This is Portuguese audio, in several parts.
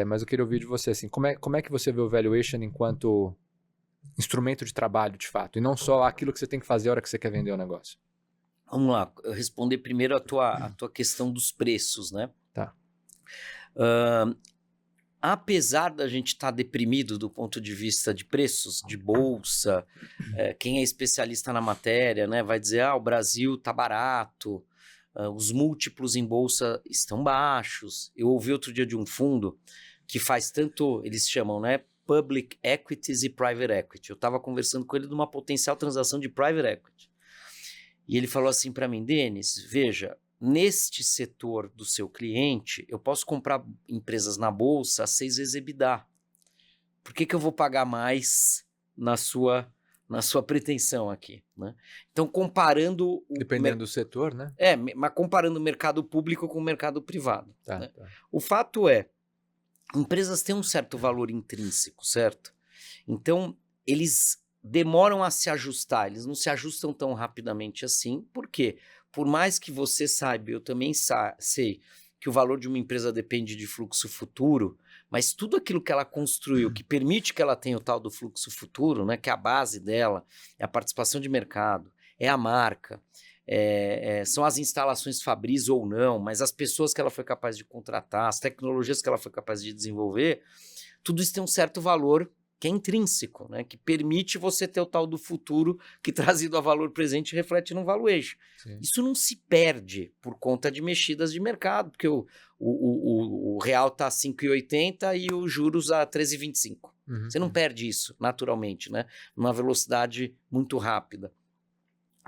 Mas eu queria ouvir de você, assim, como é que você vê o valuation enquanto instrumento de trabalho, de fato, e não só aquilo que você tem que fazer a hora que você quer vender o negócio? Vamos lá, eu responder primeiro a tua questão dos preços, né? Tá. Apesar da gente estar deprimido do ponto de vista de preços, de bolsa, quem é especialista na matéria, né, vai dizer, o Brasil está barato, os múltiplos em bolsa estão baixos. Eu ouvi outro dia de um fundo que faz tanto, eles chamam, né, Public Equities e Private Equity. Eu estava conversando com ele de uma potencial transação de Private Equity. E ele falou assim para mim, Denis, veja, neste setor do seu cliente, eu posso comprar empresas na bolsa a 6 vezes EBITDA. Por que eu vou pagar mais na sua pretensão aqui, né? Então, comparando... Dependendo do setor, né? Mas comparando o mercado público com o mercado privado. Tá, Né? tá. O fato é, empresas têm um certo valor intrínseco, certo? Então, eles demoram a se ajustar, eles não se ajustam tão rapidamente assim. Por quê? Por mais que você saiba, eu também sei que o valor de uma empresa depende de fluxo futuro, mas tudo aquilo que ela construiu, que permite que ela tenha o tal do fluxo futuro, né, que é a base dela, é a participação de mercado, é a marca, são as instalações Fabris ou não, mas as pessoas que ela foi capaz de contratar, as tecnologias que ela foi capaz de desenvolver, tudo isso tem um certo valor que é intrínseco, né? Que permite você ter o tal do futuro que, trazido a valor presente, reflete no valuation. Sim. Isso não se perde por conta de mexidas de mercado, porque o real está a 5,80 e os juros a 13,25. Você não perde isso, naturalmente, né? Numa velocidade muito rápida.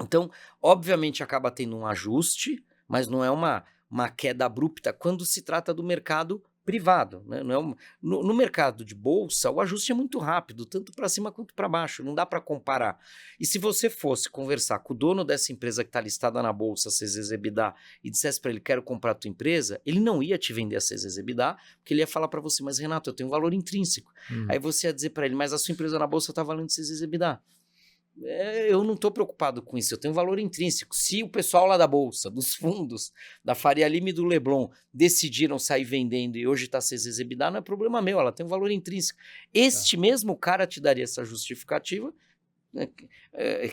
Então, obviamente, acaba tendo um ajuste, mas não é uma queda abrupta quando se trata do mercado privado. Né? Não é no mercado de bolsa, o ajuste é muito rápido, tanto para cima quanto para baixo, não dá para comparar. E se você fosse conversar com o dono dessa empresa que está listada na bolsa, 6 vezes EBITDA, e dissesse para ele, quero comprar a tua empresa, ele não ia te vender a 6 vezes EBITDA, porque ele ia falar para você, mas Renato, eu tenho um valor intrínseco. Aí você ia dizer para ele, mas a sua empresa na bolsa está valendo 6 vezes EBITDA. Eu não estou preocupado com isso, eu tenho um valor intrínseco. Se o pessoal lá da Bolsa, dos fundos, da Faria Lima e do Leblon decidiram sair vendendo e hoje está 6 vezes EBITDA, não é problema meu, ela tem um valor intrínseco. Este mesmo cara te daria essa justificativa, né,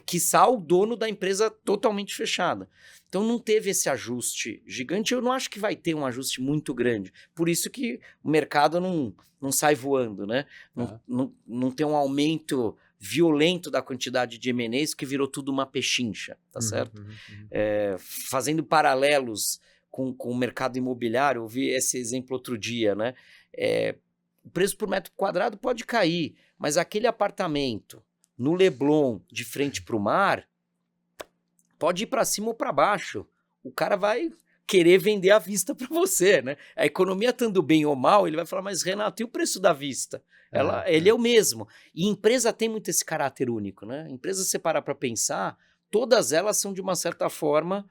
quiçá o dono da empresa totalmente fechada. Então não teve esse ajuste gigante, eu não acho que vai ter um ajuste muito grande. Por isso que o mercado não sai voando, né? Não tem um aumento violento da quantidade de M&As que virou tudo uma pechincha, tá certo? Fazendo paralelos com o mercado imobiliário, eu vi esse exemplo outro dia, né? O preço por metro quadrado pode cair, mas aquele apartamento no Leblon, de frente para o mar, pode ir para cima ou para baixo. O cara vai querer vender à vista para você, né? A economia estando bem ou mal, ele vai falar, mas Renato, e o preço da vista? Ele é o mesmo. E empresa tem muito esse caráter único, né? Empresa, se você parar para pensar, todas elas são, de uma certa forma,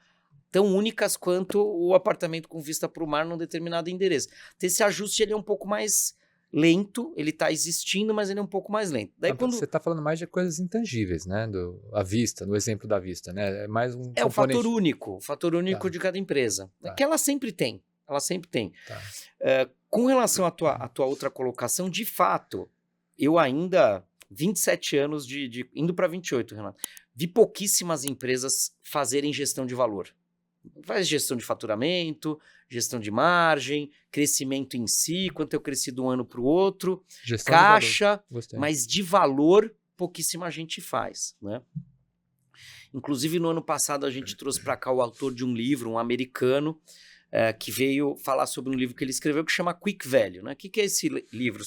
tão únicas quanto o apartamento com vista para o mar num determinado endereço. Então, esse ajuste ele é um pouco mais lento, ele está existindo, mas ele é um pouco mais lento. Daí, Você está falando mais de coisas intangíveis, né? A vista, no exemplo da vista, né? É mais um componente... o fator único de cada empresa, que ela sempre tem, Tá. Com relação à tua outra colocação, de fato, eu ainda, 27 anos indo para 28, Renato, vi pouquíssimas empresas fazerem gestão de valor. Faz gestão de faturamento, gestão de margem, crescimento em si, quanto eu cresci de um ano para o outro, Gestão caixa, de mas de valor pouquíssima gente faz, né? Inclusive, no ano passado, a gente trouxe para cá o autor de um livro, um americano, que veio falar sobre um livro que ele escreveu que chama Quick Value, né? O que é esse livro?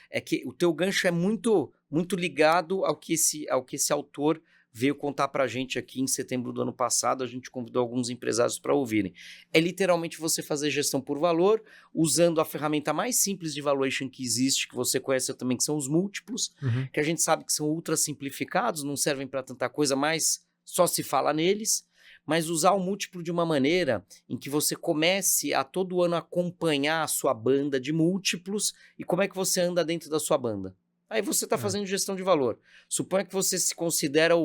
É que o teu gancho é muito, muito ligado ao que esse autor veio contar para a gente aqui em setembro do ano passado. A gente convidou alguns empresários para ouvirem. É literalmente você fazer gestão por valor, usando a ferramenta mais simples de valuation que existe, que você conhece também, que são os múltiplos, que a gente sabe que são ultra simplificados, não servem para tanta coisa, mas só se fala neles. Mas usar o múltiplo de uma maneira em que você comece a todo ano acompanhar a sua banda de múltiplos e como é que você anda dentro da sua banda. Aí você está fazendo gestão de valor. Suponha que você se considera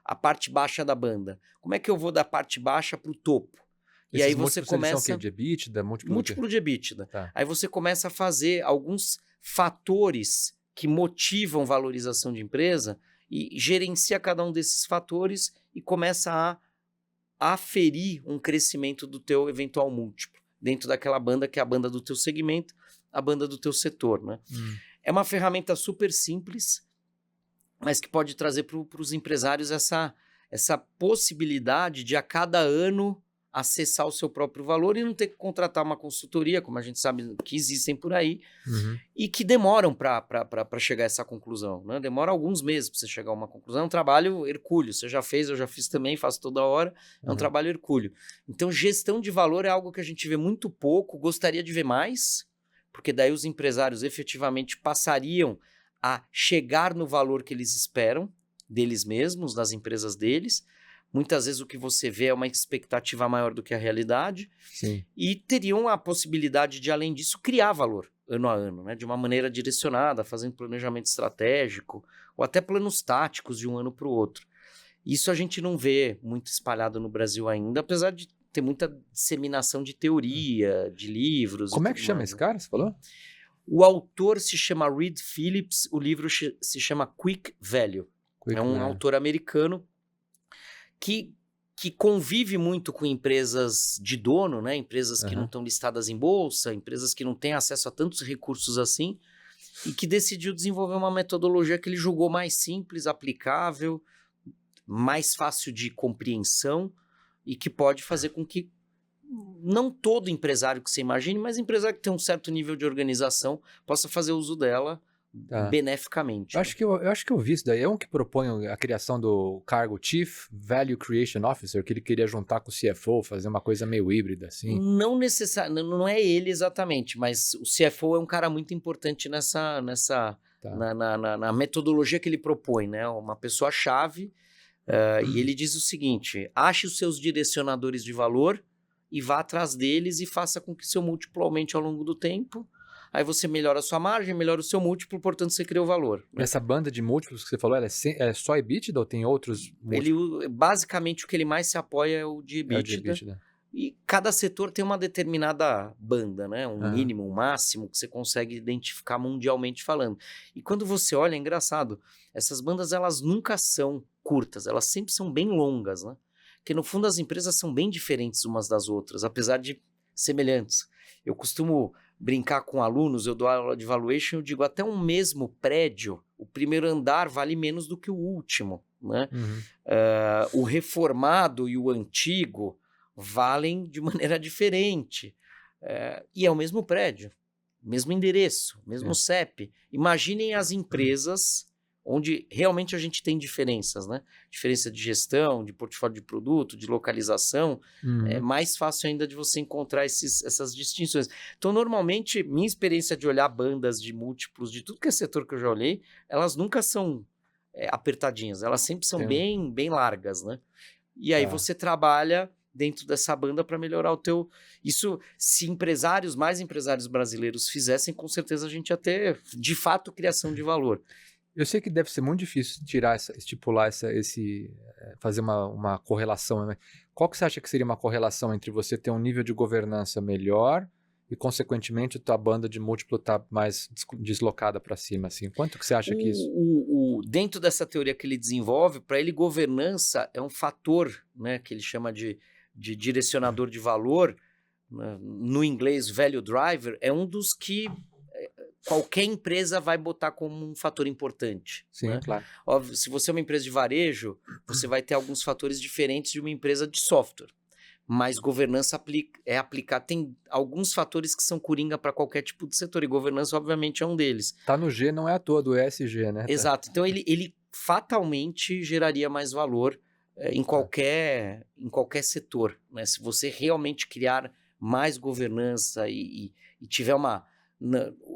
a parte baixa da banda. Como é que eu vou da parte baixa para o topo? E aí você começa... Eles são o quê? De EBITDA? Múltiplo de EBITDA. Tá. Aí você começa a fazer alguns fatores que motivam valorização de empresa e gerencia cada um desses fatores e começa a aferir um crescimento do teu eventual múltiplo dentro daquela banda que é a banda do teu segmento, a banda do teu setor, né? É uma ferramenta super simples, mas que pode trazer para os empresários essa possibilidade de a cada ano acessar o seu próprio valor e não ter que contratar uma consultoria, como a gente sabe que existem por aí, e que demoram para chegar a essa conclusão, né? Demora alguns meses para você chegar a uma conclusão. É um trabalho hercúleo. Você já fez, eu já fiz também, faço toda hora. É um trabalho hercúleo. Então, gestão de valor é algo que a gente vê muito pouco, gostaria de ver mais, porque daí os empresários efetivamente passariam a chegar no valor que eles esperam deles mesmos, das empresas deles. Muitas vezes o que você vê é uma expectativa maior do que a realidade. Sim. E teriam a possibilidade de, além disso, criar valor ano a ano, né? De uma maneira direcionada, fazendo planejamento estratégico ou até planos táticos de um ano para o outro. Isso a gente não vê muito espalhado no Brasil ainda, apesar de ter muita disseminação de teoria, de livros. Como é que chama esse cara, você falou? O autor se chama Reed Phillips, o livro se chama Quick Value. É um autor americano que convive muito com empresas de dono, né? Empresas que não estão listadas em bolsa, empresas que não têm acesso a tantos recursos assim, e que decidiu desenvolver uma metodologia que ele julgou mais simples, aplicável, mais fácil de compreensão e que pode fazer com que não todo empresário que você imagine, mas empresário que tem um certo nível de organização possa fazer uso dela beneficamente. Eu acho que eu vi isso daí. É um que propõe a criação do cargo Chief Value Creation Officer, que ele queria juntar com o CFO, fazer uma coisa meio híbrida, assim. Não necessariamente, não é ele exatamente, mas o CFO é um cara muito importante na metodologia que ele propõe, né? Uma pessoa-chave, e ele diz o seguinte: ache os seus direcionadores de valor e vá atrás deles e faça com que seu múltiplo aumente ao longo do tempo. Aí você melhora a sua margem, melhora o seu múltiplo, portanto você cria o valor. Né? Essa banda de múltiplos que você falou, ela é só EBITDA ou tem outros múltiplos? Basicamente o que ele mais se apoia é o de EBITDA. E cada setor tem uma determinada banda, né? Um mínimo, um máximo que você consegue identificar mundialmente falando. E quando você olha, é engraçado, essas bandas elas nunca são curtas, elas sempre são bem longas, né? Porque no fundo as empresas são bem diferentes umas das outras, apesar de semelhantes. Eu costumo brincar com alunos, eu dou aula de valuation, eu digo, até um mesmo prédio, o primeiro andar vale menos do que o último, né? O reformado e o antigo valem de maneira diferente. E é o mesmo prédio, mesmo endereço, mesmo CEP. Imaginem as empresas onde realmente a gente tem diferenças, né? Diferença de gestão, de portfólio de produto, de localização. É mais fácil ainda de você encontrar essas distinções. Então, normalmente, minha experiência de olhar bandas de múltiplos, de tudo que é setor que eu já olhei, elas nunca são apertadinhas, elas sempre são bem, bem largas, né? E aí você trabalha dentro dessa banda para melhorar o teu... Isso, se mais empresários brasileiros fizessem, com certeza a gente ia ter, de fato, criação de valor. Eu sei que deve ser muito difícil estipular fazer uma correlação, né? Qual que você acha que seria uma correlação entre você ter um nível de governança melhor e, consequentemente, a tua banda de múltiplo tá mais deslocada para cima, assim? Quanto que você acha que isso... Dentro dessa teoria que ele desenvolve, para ele governança é um fator, né, que ele chama de direcionador de valor, né, no inglês value driver, é um dos que qualquer empresa vai botar como um fator importante. Sim, né? Claro. Óbvio, se você é uma empresa de varejo, você vai ter alguns fatores diferentes de uma empresa de software. Mas governança é aplicar. Tem alguns fatores que são coringa para qualquer tipo de setor, e governança, obviamente, é um deles. Tá no G, não é à toa do ESG, né? Exato. Então, ele fatalmente geraria mais valor em qualquer setor. Né? Se você realmente criar mais governança e tiver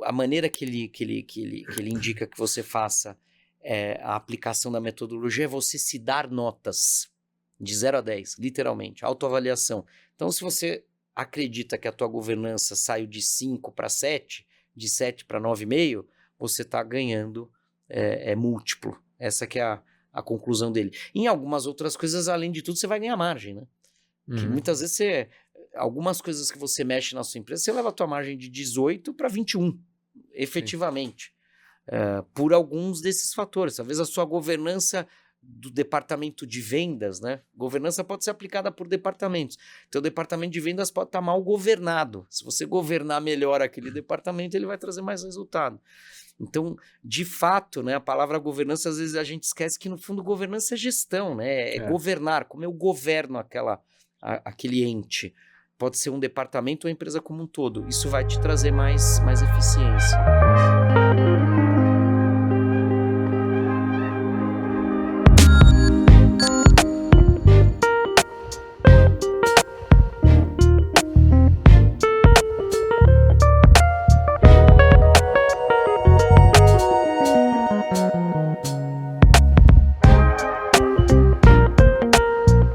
a maneira que ele indica que você faça a aplicação da metodologia é você se dar notas de 0 a 10, literalmente, autoavaliação. Então, se você acredita que a tua governança saiu de 5 para 7, de 7 para 9,5, você está ganhando múltiplo. Essa que é a conclusão dele. Em algumas outras coisas, além de tudo, você vai ganhar margem, né? Que muitas vezes algumas coisas que você mexe na sua empresa, você leva a tua margem de 18 para 21, efetivamente. Por alguns desses fatores. Talvez a sua governança do departamento de vendas, né? Governança pode ser aplicada por departamentos. Então, o departamento de vendas pode estar mal governado. Se você governar melhor aquele departamento, ele vai trazer mais resultado. Então, de fato, né, a palavra governança, às vezes a gente esquece que, no fundo, governança é gestão, né? É governar, como eu governo aquele ente. Pode ser um departamento ou a empresa como um todo. Isso vai te trazer mais eficiência.